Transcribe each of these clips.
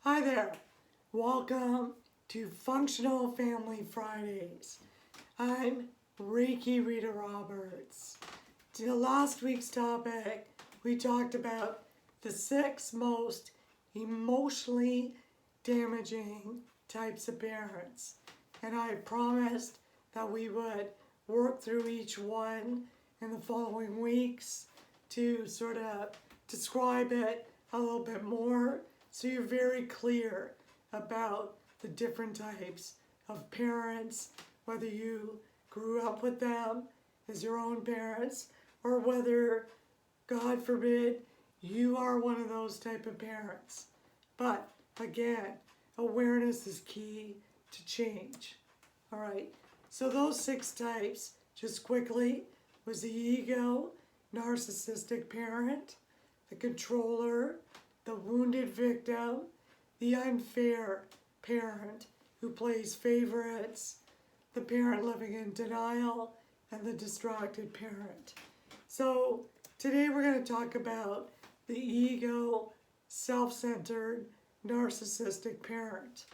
Hi there. Welcome to Functional Family Fridays. I'm Reiki Rita Roberts. To last week's topic, we talked about the 6 most emotionally damaging types of parents. And I promised that we would work through each one in the following weeks to sort of describe it a little bit more so you're very clear about the different types of parents, whether you grew up with them as your own parents or whether, God forbid, you are one of those type of parents. But again, awareness is key to change. All right, so those 6 types, just quickly, was the ego, narcissistic parent, the controller, the wounded victim, the unfair parent who plays favorites, the parent living in denial, and the distracted parent. So today we're going to talk about the ego, self-centered, narcissistic parent.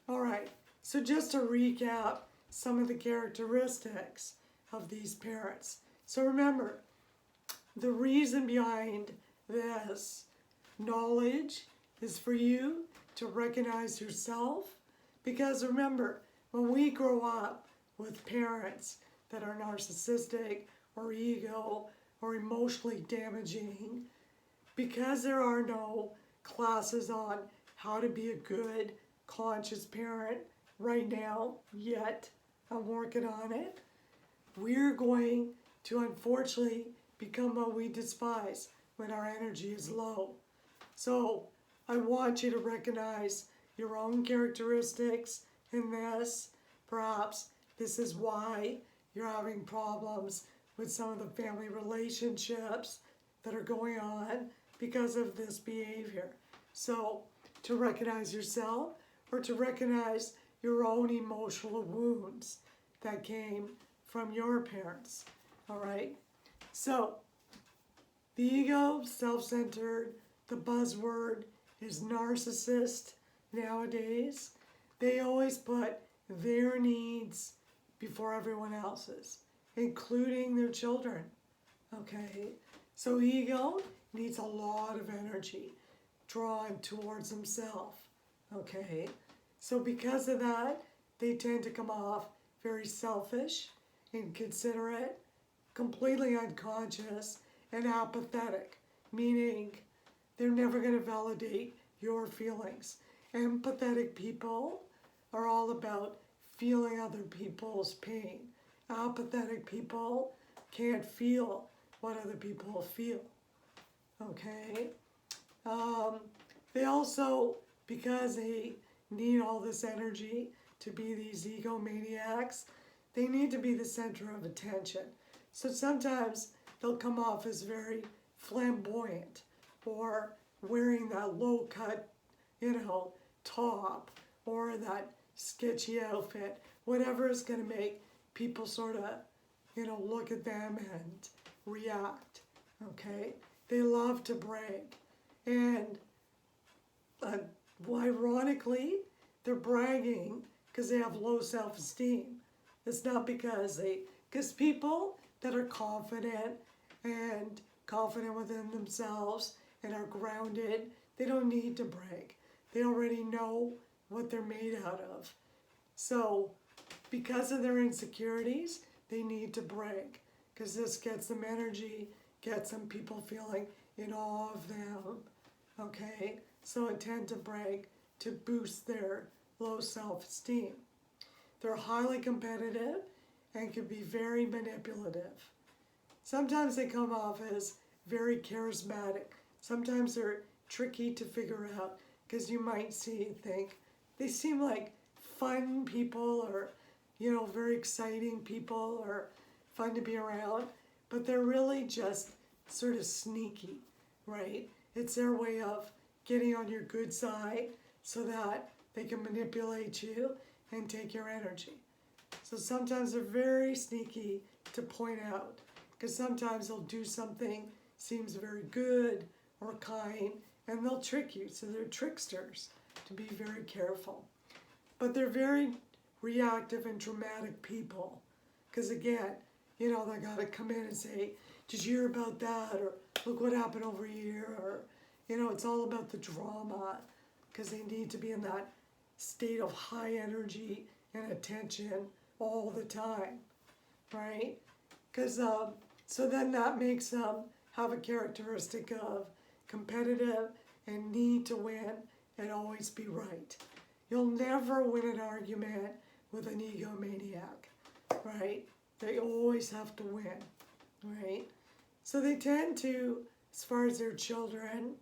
All right, so just to recap some of the characteristics of these parents. So remember, the reason behind this knowledge is for you to recognize yourself, because remember, when we grow up with parents that are narcissistic or ego or emotionally damaging, because there are no classes on how to be a good, conscious parent right now yet, I'm working on it, we're going to unfortunately become what we despise when our energy is low. So I want you to recognize your own characteristics in this. Perhaps this is why you're having problems with some of the family relationships that are going on because of this behavior. So to recognize yourself or to recognize your own emotional wounds that came from your parents. All right? So the ego, self-centered, the buzzword is narcissist nowadays. They always put their needs before everyone else's, including their children. Okay? So ego needs a lot of energy drawn towards himself. Okay? So because of that, they tend to come off very selfish, inconsiderate, completely unconscious, and apathetic, meaning they're never going to validate your feelings. Empathetic people are all about feeling other people's pain. Apathetic people can't feel what other people feel. Okay? They also, because they need all this energy to be these egomaniacs, they need to be the center of attention. So sometimes they'll come off as very flamboyant or wearing that low-cut, top or that sketchy outfit, whatever is going to make people sort of, look at them and react, okay? They love to brag. And ironically, they're bragging because they have low self-esteem. It's not because people that are confident within themselves and are grounded, they don't need to brag. They already know what they're made out of. So because of their insecurities, they need to brag because this gets them energy, gets some people feeling in awe of them. Okay? So they tend to brag to boost their low self-esteem. They're highly competitive and can be very manipulative. Sometimes they come off as very charismatic. Sometimes they're tricky to figure out because you might think they seem like fun people or, very exciting people or fun to be around, but they're really just sort of sneaky, right? It's their way of getting on your good side so that they can manipulate you and take your energy. So sometimes they're very sneaky to point out because sometimes they'll do something seems very good or kind and they'll trick you. So they're tricksters. to be very careful. But they're very reactive and dramatic people. Because again, they got to come in and say, did you hear about that? Or look what happened over here. Or, it's all about the drama. Because they need to be in that state of high energy and attention all the time. Right? Because, so then that makes them have a characteristic of competitive and need to win and always be right. You'll never win an argument with an egomaniac, right? They always have to win, right? So they tend to, as far as their children,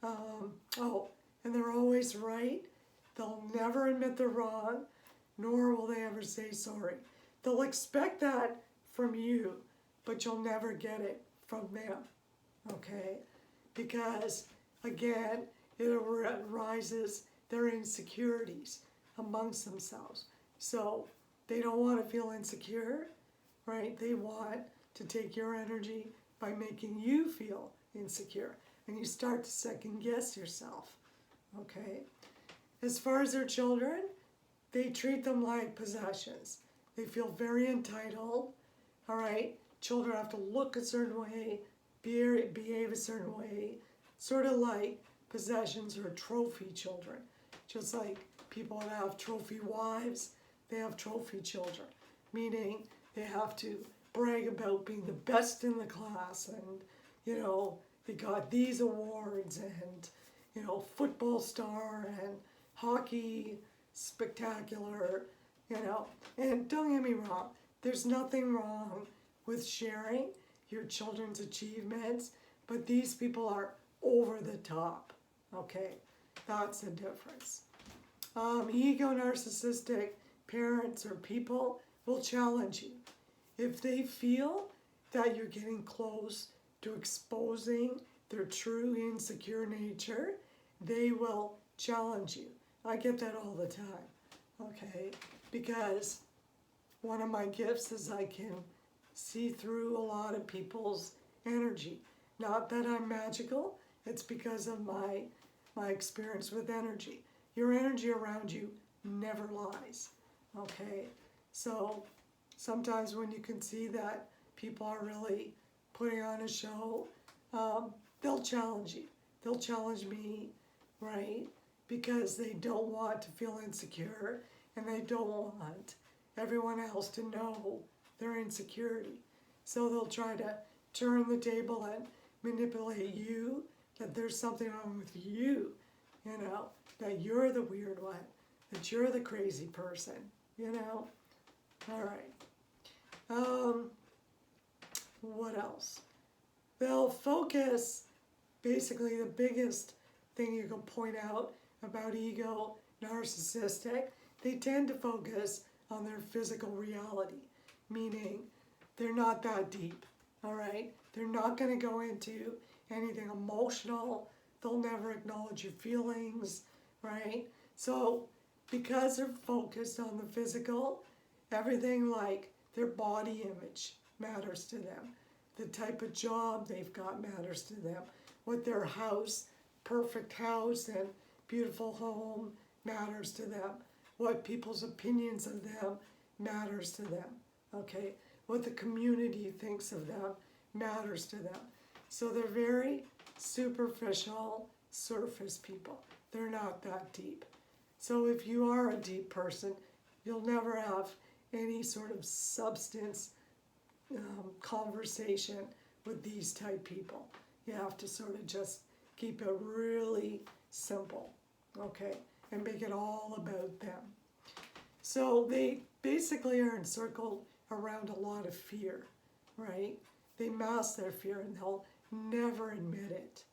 and they're always right. They'll never admit they're wrong, nor will they ever say sorry. They'll expect that from you, but you'll never get it from them, okay? Because, again, it arises their insecurities amongst themselves. So they don't want to feel insecure, right? They want to take your energy by making you feel insecure. And you start to second guess yourself, okay? As far as their children, they treat them like possessions. They feel very entitled, all right? Children have to look a certain way, behave a certain way, sort of like possessions or trophy children. Just like people that have trophy wives, they have trophy children, meaning they have to brag about being the best in the class and, they got these awards and, football star and hockey spectacular, And don't get me wrong, there's nothing wrong with sharing your children's achievements, but these people are over the top, okay? That's the difference. Ego narcissistic parents or people will challenge you. If they feel that you're getting close to exposing their true insecure nature, they will challenge you. I get that all the time, okay? Because one of my gifts is I can see through a lot of people's energy. Not that I'm magical, it's because of my experience with energy. Your energy around you never lies, okay? So sometimes when you can see that people are really putting on a show, they'll challenge you. They'll challenge me, right? Because they don't want to feel insecure and they don't want everyone else to know their insecurity. So they'll try to turn the table and manipulate you, that there's something wrong with you, that you're the weird one, that you're the crazy person, All right. What else? They'll focus, basically the biggest thing you can point out about ego narcissistic, they tend to focus on their physical reality, meaning they're not that deep, all right? They're not going to go into anything emotional. They'll never acknowledge your feelings, right? So because they're focused on the physical, everything like their body image matters to them. The type of job they've got matters to them. What their house, perfect house and beautiful home matters to them. What people's opinions of them matters to them, okay? What the community thinks of them matters to them. So they're very superficial, surface people. They're not that deep. So if you are a deep person, you'll never have any sort of substance conversation with these type people. You have to sort of just keep it really simple, okay? And make it all about them. So they basically are encircled around a lot of fear, right? They mask their fear and they'll never admit it.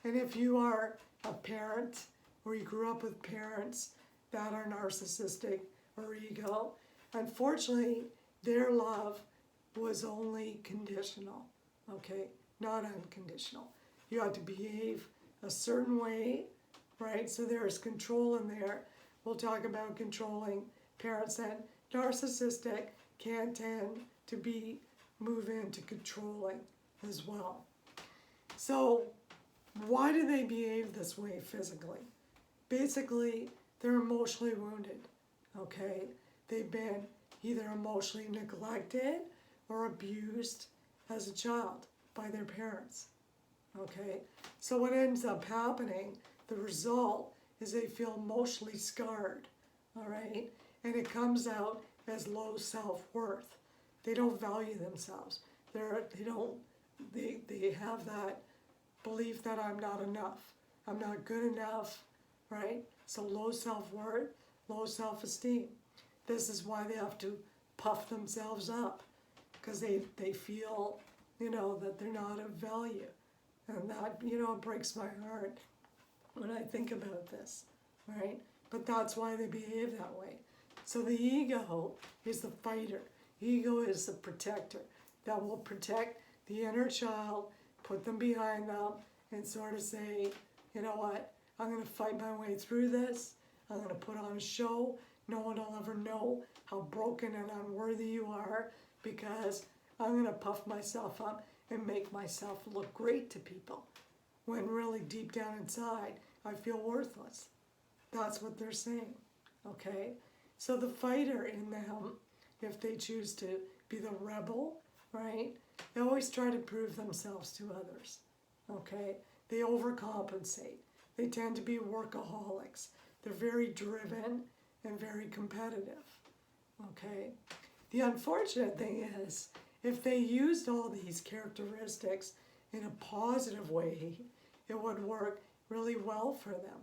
And if you are a parent or you grew up with parents that are narcissistic or ego, unfortunately, their love was only conditional, okay? Not unconditional. You have to behave a certain way, right? So there's control in there. We'll talk about controlling parents, and narcissistic can tend to move into controlling as well. So why do they behave this way physically? basically they're emotionally wounded, okay? They've been either emotionally neglected or abused as a child by their parents, okay? So what ends up happening, the result is they feel emotionally scarred, all right? And it comes out as low self-worth. They don't value themselves. They have that belief that I'm not enough. I'm not good enough, right? So low self-worth, low self-esteem. This is why they have to puff themselves up, because they feel, that they're not of value. And that, it breaks my heart when I think about this, right? But that's why they behave that way. So the ego is the fighter. Ego is the protector that will protect the inner child, put them behind them, and sort of say, you know what, I'm going to fight my way through this. I'm going to put on a show. No one will ever know how broken and unworthy you are, because I'm going to puff myself up and make myself look great to people, when really deep down inside, I feel worthless. That's what they're saying, okay? So the fighter in them, if they choose to be the rebel, right, they always try to prove themselves to others, okay? They overcompensate. They tend to be workaholics. They're very driven and very competitive, okay? The unfortunate thing is, if they used all these characteristics in a positive way, it would work really well for them,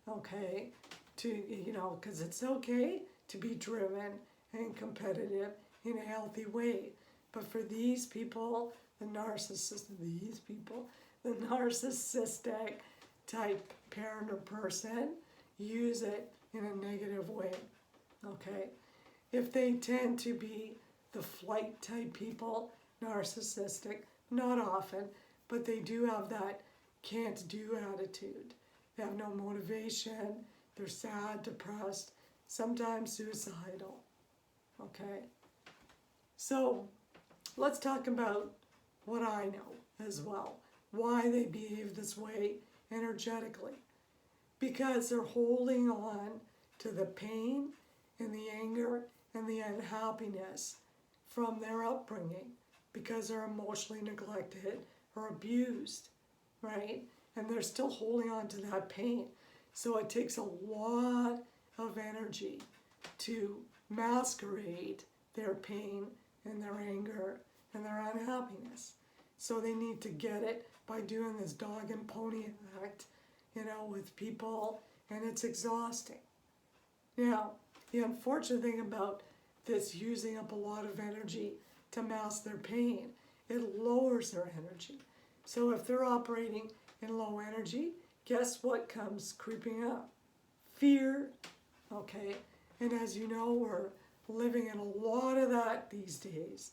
okay? Because it's okay to be driven and competitive in a healthy way. But for these people, the narcissistic type parent or person use it in a negative way, okay? If they tend to be the flight type people, narcissistic, not often, but they do have that can't do attitude. They have no motivation, they're sad, depressed, sometimes suicidal, okay? So let's talk about what I know as well, why they behave this way energetically. Because they're holding on to the pain and the anger and the unhappiness from their upbringing, because they're emotionally neglected or abused, right? And they're still holding on to that pain. So it takes a lot of energy to masquerade their pain and their anger and their unhappiness. So they need to get it by doing this dog and pony act, with people, and it's exhausting. Now, the unfortunate thing about this using up a lot of energy to mask their pain, it lowers their energy. So if they're operating in low energy, guess what comes creeping up? Fear, okay? And as you know, we're living in a lot of that these days.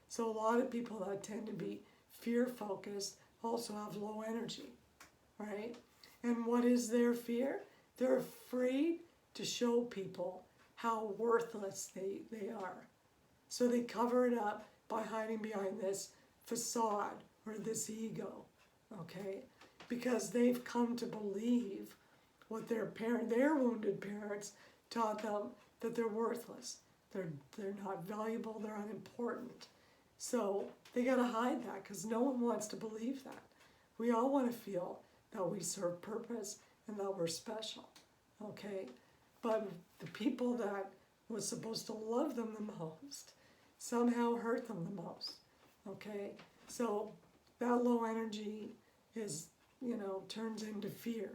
So a lot of people that tend to be fear-focused also have low energy, right? And what is their fear? They're afraid to show people how worthless they are. So they cover it up by hiding behind this facade or this ego, okay? Because they've come to believe what their wounded parents taught them, that they're worthless. They're not valuable, they're unimportant. So they gotta hide that, because no one wants to believe that. We all want to feel that we serve purpose and that we're special, okay? But the people that was supposed to love them the most somehow hurt them the most, okay? So that low energy is, turns into fear,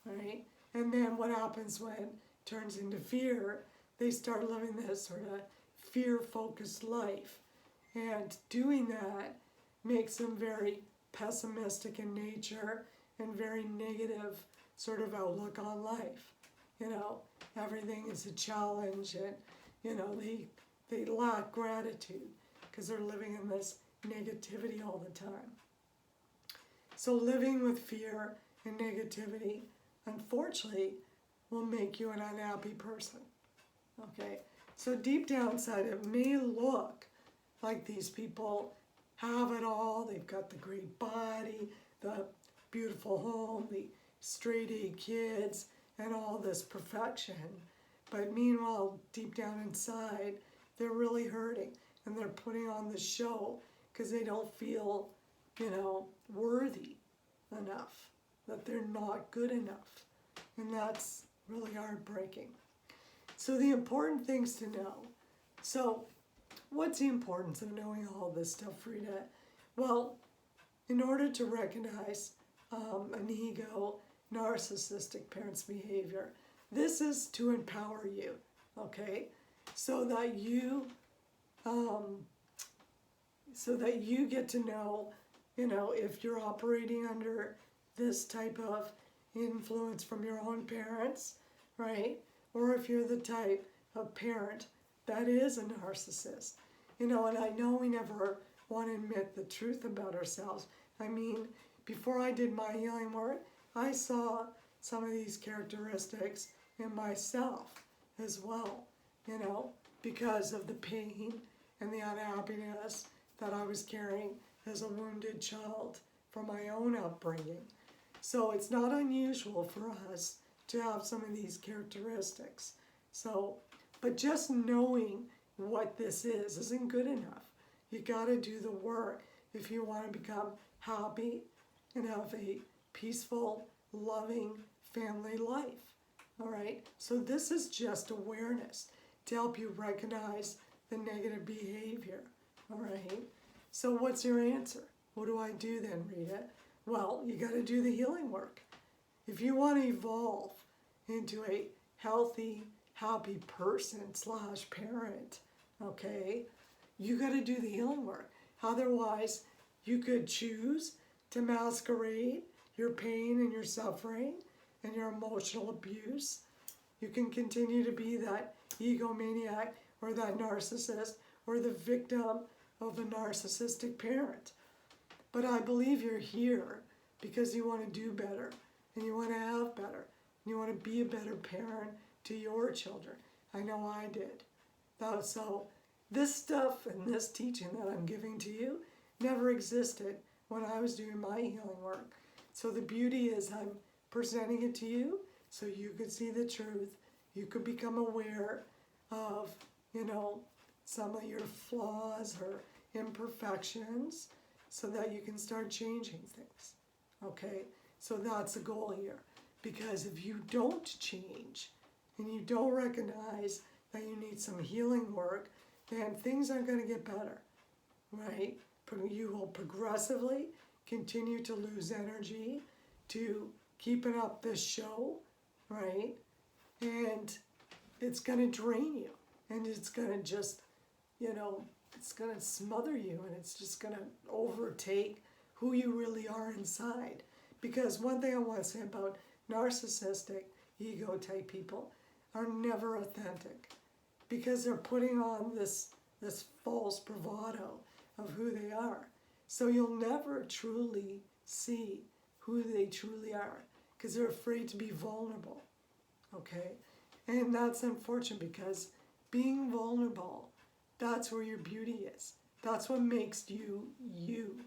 right? And then what happens when it turns into fear? They start living this sort of fear-focused life. And doing that makes them very pessimistic in nature and very negative sort of outlook on life. Everything is a challenge, and, they lack gratitude because they're living in this negativity all the time. So living with fear and negativity, unfortunately, will make you an unhappy person, okay? So deep down inside, it may look like these people have it all. They've got the great body, the beautiful home, the straight A kids, and all this perfection. But meanwhile, deep down inside, they're really hurting and they're putting on the show because they don't feel, worthy enough, that they're not good enough. And that's really heartbreaking. So the important things to know. So what's the importance of knowing all this stuff, Rita? Well, in order to recognize an ego, narcissistic parent's behavior, this is to empower you, okay? So that you get to know, if you're operating under this type of influence from your own parents, right? Or if you're the type of parent that is a narcissist. And I know we never want to admit the truth about ourselves. I mean, before I did my healing work, I saw some of these characteristics in myself as well, because of the pain and the unhappiness that I was carrying as a wounded child from my own upbringing. So it's not unusual for us to have some of these characteristics. So, but just knowing what this isn't good enough. You got to do the work if you want to become happy and have a peaceful, loving family life. All right? So this is just awareness to help you recognize the negative behavior. All right? So what's your answer? What do I do then, Rita? Well, you got to do the healing work. If you want to evolve into a healthy, happy person / parent, okay, you got to do the healing work. Otherwise, you could choose to masquerade your pain and your suffering and your emotional abuse. You can continue to be that egomaniac or that narcissist or the victim of a narcissistic parent. But I believe you're here because you want to do better and you want to have better and you want to be a better parent to your children. I know I did. So this stuff and this teaching that I'm giving to you never existed when I was doing my healing work. So the beauty is I'm presenting it to you so you could see the truth. You could become aware of, some of your flaws or imperfections so that you can start changing things. Okay? So that's the goal here. Because if you don't change and you don't recognize that you need some healing work, then things aren't going to get better, right? You will progressively continue to lose energy to keeping up this show, right? And it's going to drain you and it's going to just, it's going to smother you and it's just going to overtake who you really are inside. Because one thing I want to say about narcissistic, ego type people are never authentic because they're putting on this false bravado of who they are. So you'll never truly see who they truly are because they're afraid to be vulnerable. Okay? And that's unfortunate because being vulnerable, that's where your beauty is. That's what makes you you.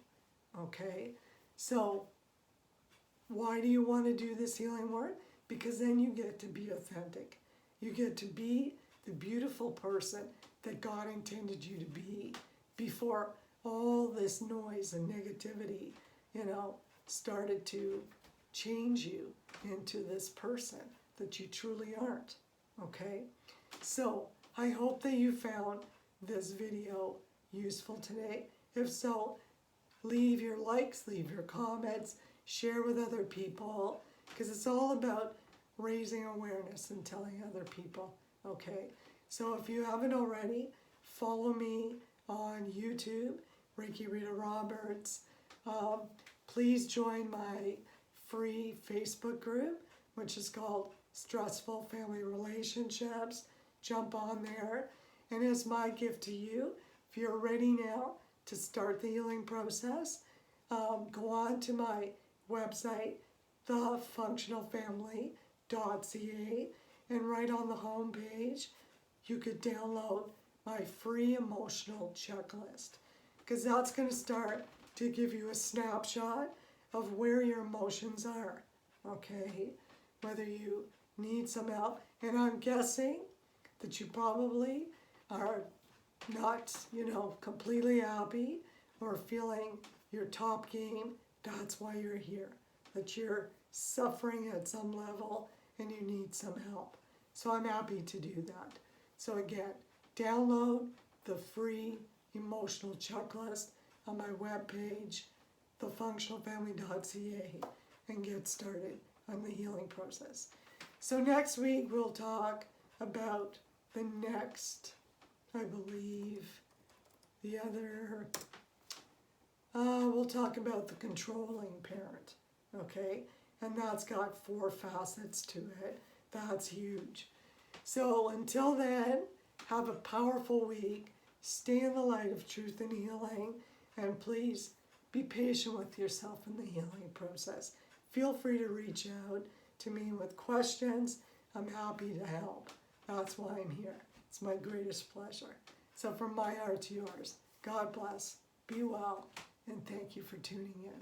Okay? So why do you want to do this healing work? Because then you get to be authentic. You get to be the beautiful person that God intended you to be before all this noise and negativity, started to change you into this person that you truly aren't. Okay? So I hope that you found this video useful today. If so, leave your likes, leave your comments, share with other people, because it's all about raising awareness and telling other people. Okay? So if you haven't already, follow me on YouTube, Reiki Rita Roberts. Please join my free Facebook group, which is called Stressful Family Relationships. Jump on there. And as my gift to you, if you're ready now to start the healing process, go on to my website, thefunctionalfamily.ca, and right on the home page, you could download my free emotional checklist, because that's going to start to give you a snapshot of where your emotions are, okay? Whether you need some help. And I'm guessing that you probably are not, completely happy or feeling your top game. That's why you're here. That you're suffering at some level and you need some help. So I'm happy to do that. So again, download the free emotional checklist on my webpage, thefunctionalfamily.ca, and get started on the healing process. So next week we'll talk about the next, I believe, we'll talk about the controlling parent, okay? And that's got 4 facets to it. That's huge. So until then, have a powerful week. Stay in the light of truth and healing. And please be patient with yourself in the healing process. Feel free to reach out to me with questions. I'm happy to help. That's why I'm here. It's my greatest pleasure. So from my heart to yours, God bless, be well, and thank you for tuning in.